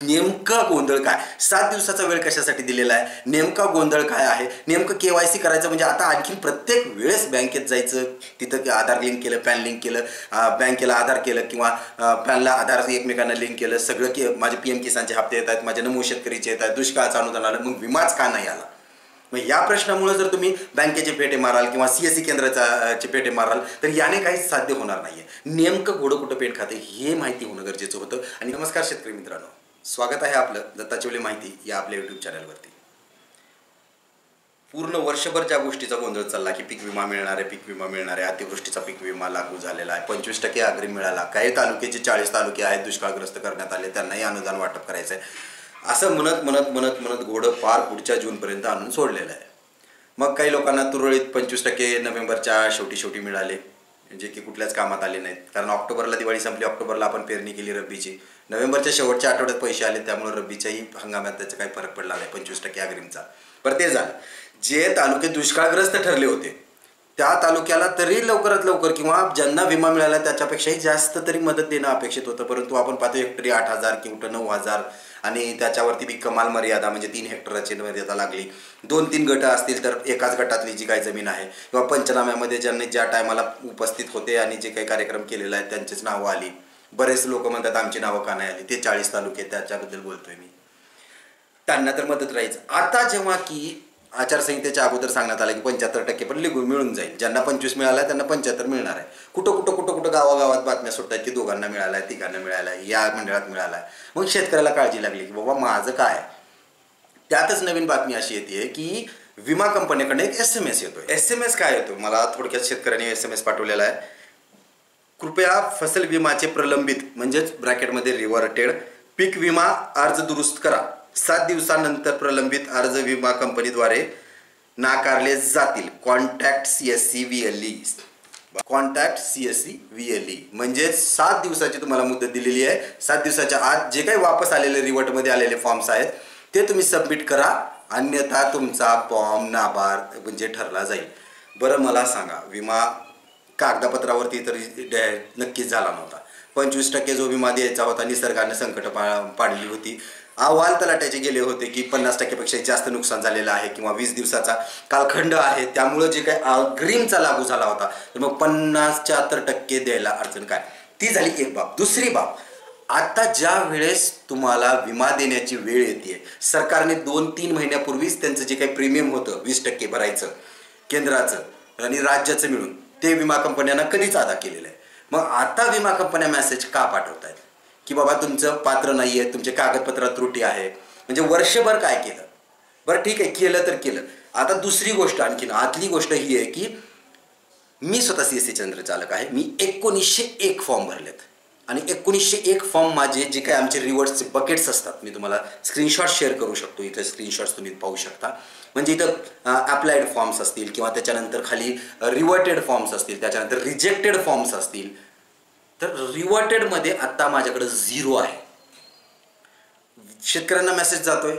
नेमका गोंधळ काय? 7 दिवसाचा वेळ कशासाठी दिलेला आहे? नेमका गोंधळ काय आहे? नेमकं केवायसी करायचं म्हणजे आता आणखी प्रत्येक वेळेस बँकेत जायचं, तिथं आधार लिंक केलं, पॅन लिंक केलं, बँकेला आधार केलं किंवा पॅनला आधार एकमेकांना लिंक केलं, सगळं की माझे PM किसानचे हप्ते येत आहेत, माझे नमो शेतकरीचे येत आहेत, दुष्काळाचं अनुदान आलं, मग विमाच का नाही आला? मग या प्रश्नामुळे जर तुम्ही बँकेचे पेटे माराल किंवा CSC केंद्राचे पेटे माराल तर याने काहीच साध्य होणार नाहीये. नेमकं घोडं कुठं पेट खाते हे माहिती होणं गरजेचं होतं. आणि नमस्कार शेतकरी मित्रांनो, स्वागत आहे आपलं दत्ता चवले माहिती या आपल्या YouTube चॅनलवरती. पूर्ण वर्षभर ज्या गोष्टीचा गोंधळ चालला की पीक विमा मिळणार आहे, पीक विमा मिळणार आहे, अतिवृष्टीचा पीक विमा लागू झालेला आहे, 25% अग्रिम मिळाला, काही तालुक्याचे 40 तालुके आहेत दुष्काळग्रस्त करण्यात आले, त्यांनाही अनुदान वाटप करायचं आहे, असं म्हणत घोडं फार पुढच्या जूनपर्यंत आणून सोडलेलं आहे. मग काही लोकांना तुरळीत 25% नोव्हेंबरच्या शेवटी मिळाले, जे की कुठल्याच कामात आले नाहीत. कारण ऑक्टोबरला दिवाळी संपली, ऑक्टोबरला आपण पेरणी केली रब्बीची, नोव्हेंबरच्या शेवटच्या आठवड्यात पैसे आले, त्यामुळे रब्बीच्याही हंगामात त्याचा काही फरक पडला नाही 25% अग्रिमचा. बरं ते झालं. जे तालुके दुष्काळग्रस्त ठरले होते त्या तालुक्याला तरी लवकरात लवकर किंवा ज्यांना विमा मिळाला त्याच्यापेक्षाही जास्त तरी मदत देणं अपेक्षित होतं. परंतु आपण पाहतो हेक्टरी 8,000 किंवा 9,000 आणि त्याच्यावरती बी कमाल मर्यादा म्हणजे 3 हेक्टरची मर्यादा लागली. 2-3 गट असतील तर एकाच गटातली जी काही जमीन आहे किंवा पंचनाम्यामध्ये ज्यांनी ज्या टायमाला उपस्थित होते आणि जे काही कार्यक्रम केलेला आहे त्यांचीच नावं आली. बरेच लोक म्हणतात आमची नावं का नाही आली. ते 40 तालुके त्याच्याबद्दल बोलतोय मी. त्यांना तर मदत राहीच. आता जेव्हा की आचारसंहितेच्या अगोदर सांगण्यात आलं की 75% पण मिळून जाईल, ज्यांना 25 मिळाला त्यांना 75 मिळणार आहे. कुठं गावागावात बातम्या सुटतात की दोघांना मिळाला आहे, तिघांना मिळाला आहे, या मंडळात मिळाला आहे. मग शेतकऱ्याला काळजी लागली की बाबा माझं काय. त्यातच नवीन बातमी अशी येते की विमा कंपनीकडे एक SMS येतोय. SMS काय येतो? मला थोडक्यात शेतकऱ्यांनी SMS पाठवलेला आहे. कृपया फसल विमाचे प्रलंबित म्हणजेच ब्रॅकेटमध्ये रिव्हर्टेड पीक विमा अर्ज दुरुस्त करा. 7 दिवसानंतर प्रलंबित अर्ज विमा कंपनीद्वारे नाकारले जातील. Contact CSC VLE. Contact CSC VLE म्हणजे 7 दिवसाची तुम्हाला मुदत दिलेली आहे. 7 दिवसाच्या आत जे काही वापस आलेले रिव्हर्टमध्ये आलेले फॉर्म्स आहेत ते तुम्ही सबमिट करा, अन्यथा तुमचा फॉर्म नाबाद म्हणजे ठरला जाईल. बरं मला सांगा, विमा कागदपत्रावरती तरी नक्कीच झाला नव्हता. 25% जो विमा द्यायचा होता निसर्गाने संकट पाडली होती. अहवाल तलाट्याचे गेले होते की 50% पेक्षा जास्त नुकसान झालेलं आहे किंवा 20 दिवसाचा कालखंड आहे, त्यामुळे जे काही अग्रिमचा लागू झाला होता तर मग 50-74% द्यायला अडचण काय. ती झाली एक बाब. दुसरी बाब, आता ज्या वेळेस तुम्हाला विमा देण्याची वेळ येते, सरकारने 2-3 महिन्यापूर्वीच त्यांचं जे काही प्रीमियम होतं 20% भरायचं केंद्राचं आणि राज्याचं मिळून ते विमा कंपन्यांना कधीच अदा केलेलं आहे. मग आता विमा कंपन्या मेसेज का पाठवत आहेत की बाबा तुमचं पात्र नाही आहे, तुमचे कागदपत्रात त्रुटी आहे. म्हणजे वर्षभर काय केलं? बरं ठीक आहे, केलं तर केलं. आता दुसरी गोष्ट, आणखीन आतली गोष्ट ही आहे की मी स्वतः CSC चंद्रचालक आहे. मी 1901 फॉर्म भरलेत आणि 1901 फॉर्म माझे जे काही आमचे रिवॉर्ड्सचे बकेट्स असतात, मी तुम्हाला स्क्रीनशॉट शेअर करू शकतो. इथे स्क्रीनशॉट्स तुम्ही पाहू शकता. म्हणजे इथं अप्लाइड फॉर्म्स असतील किंवा त्याच्यानंतर खाली रिव्हर्टेड फॉर्म्स असतील, त्याच्यानंतर रिजेक्टेड फॉर्म्स असतील. तर रिव्हर्टेडमध्ये आत्ता माझ्याकडे 0 आहे. शेतकऱ्यांना मेसेज जातोय,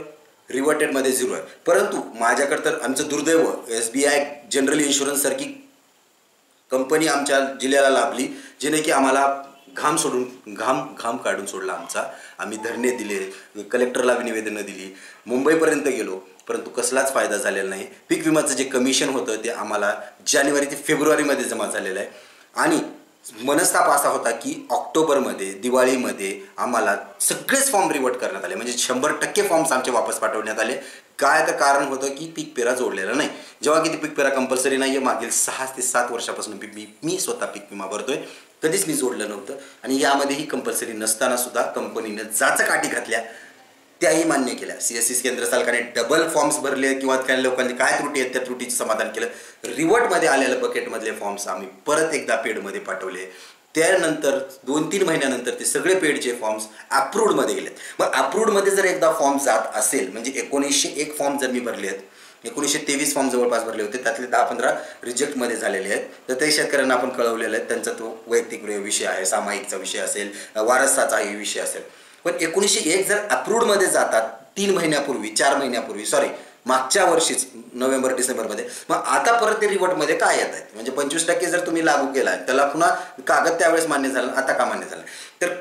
रिव्हर्टेडमध्ये 0 आहे. परंतु माझ्याकडे तर आमचं दुर्दैव SBI जनरल इन्शुरन्स सारखी कंपनी आमच्या जिल्ह्याला लाभली, जेणे की आम्हाला घाम काढून सोडला आमचा. आम्ही धरणे दिले, कलेक्टरला निवेदनं दिली, मुंबईपर्यंत गेलो, परंतु कसलाच फायदा झालेला नाही. पीक विमाचं जे कमिशन होतं ते आम्हाला जानेवारी ते फेब्रुवारीमध्ये जमा झालेलं आहे. आणि मनस्ताप असा होता की ऑक्टोबरमध्ये दिवाळीमध्ये आम्हाला सगळेच फॉर्म रिव्हर्ट करण्यात आले, म्हणजे 100% फॉर्म्स आमचे वापस पाठवण्यात आले. काय तर कारण होतं की पीक पेरा जोडलेला नाही. जेव्हा की ती पीक पेरा कंपल्सरी नाही आहे, मागील 6 ते 7 वर्षापासून मी स्वतः पीक विमा भरतोय, कधीच मी जोडलं नव्हतं. आणि यामध्येही कंपल्सरी नसताना सुद्धा कंपनीने जाचकाठी घातल्या, त्याही मान्य केल्या. CSC केंद्र सरकारने डबल फॉर्म्स भरले किंवा काही लोकांनी काय त्रुटी आहेत त्या त्रुटीचं समाधान केलं. रिव्हर्टमध्ये आलेलं बकेटमधले फॉर्म्स आम्ही परत एकदा पेडमध्ये पाठवले. त्यानंतर 2-3 महिन्यानंतर ते सगळे पेडचे फॉर्म्स अप्रूव्डमध्ये गेलेत. मग अप्रूव्डमध्ये जर एकदा फॉर्म जात असेल, म्हणजे 1901 फॉर्म जर मी भरले आहेत, 1923 फॉर्म जवळपास भरले होते, त्यातले 10-15 रिजेक्टमध्ये झालेले आहेत, तर ते शेतकऱ्यांना आपण कळवलेलं आहे. त्यांचा तो वैयक्तिक विषय आहे, सामायिकचा विषय असेल, वारसाचाही विषय असेल. पण 1901 जर अप्रूव्डमध्ये जातात 3 महिन्यापूर्वी, 4 महिन्यापूर्वी, मागच्या वर्षीच नोव्हेंबर-डिसेंबरमध्ये, मग आता परत ते रिव्हर्टमध्ये काय येत आहेत? म्हणजे 25% जर तुम्ही लागू केला त्याला पुन्हा कागद त्यावेळेस मान्य झाला, आता का मान्य झाला? तर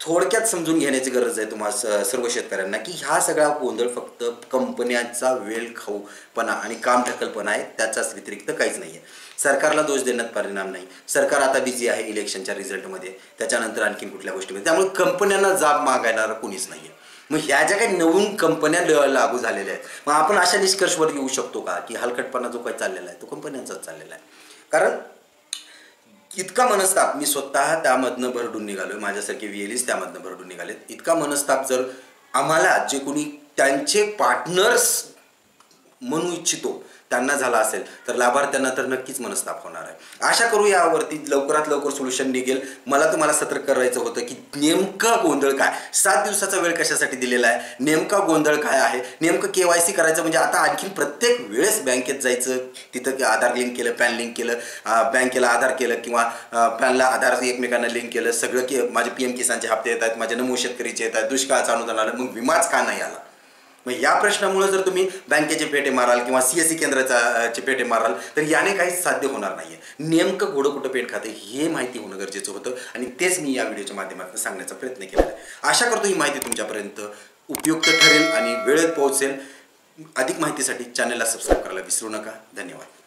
थोडक्यात समजून घेण्याची गरज आहे तुम्हाला सर्व शेतकऱ्यांना की हा सगळा गोंधळ फक्त कंपन्यांचा वेळ खाऊपणा आणि काम ढकलपणा आहे, त्याचाच व्यतिरिक्त काहीच नाही आहे. सरकारला दोष देण्यात परिणाम नाही. सरकार आता बिझी आहे इलेक्शनच्या रिझल्टमध्ये, त्याच्यानंतर आणखीन कुठल्या गोष्टीमध्ये. त्यामुळे कंपन्यांना जाब मागायला कोणीच नाही आहे. मग ह्या ज्या काही नवीन कंपन्या लागू झालेल्या आहेत, मग आपण अशा निष्कर्षवर येऊ शकतो का की हलकटपणा जो काही चाललेला आहे तो कंपन्यांचाच चाललेला आहे. कारण इतका मनस्ताप, मी स्वतः त्यामधनं भरडून निघालो, माझ्यासारखे VLEs त्यामधनं भरडून निघालेत. इतका मनस्ताप जर आम्हाला जे कोणी त्यांचे पार्टनर्स म्हणू इच्छितो त्यांना झाला असेल तर लाभार्थ्यांना तर नक्कीच मनस्ताप होणार आहे. आशा करू यावरती लवकरात लवकर सोल्युशन निघेल. मला तुम्हाला सतर्क करायचं होतं की नेमका गोंधळ काय, 7 दिवसाचा वेळ कशासाठी दिलेला आहे, नेमका गोंधळ काय आहे, नेमकं KYC करायचं म्हणजे आता आणखीन प्रत्येक वेळेस बँकेत जायचं, तिथं आधार लिंक केलं, पॅन लिंक केलं, बँकेला आधार केलं किंवा पॅनला आधार एकमेकांना लिंक केलं, सगळं माझे PM किसानचे हप्ते येत आहेत, माझे नमो शेतकरीचे येत आहेत, दुष्काळाचं अनुदान आलं, मग विमाच का नाही आला. मग या प्रश्नामुळे जर तुम्ही बँकेचे पेटे माराल किंवा CSC केंद्राचे पेटे माराल तर याने काहीच साध्य होणार नाही आहे. नेमकं घोडं कुठं पेट खाते हे माहिती होणं गरजेचं होतं आणि तेच मी या व्हिडिओच्या माध्यमातून सांगण्याचा प्रयत्न केला आहे. आशा करतो ही माहिती तुमच्यापर्यंत उपयुक्त ठरेल आणि वेळेत पोहोचेल. अधिक माहितीसाठी चॅनलला सबस्क्राईब करायला विसरू नका. धन्यवाद.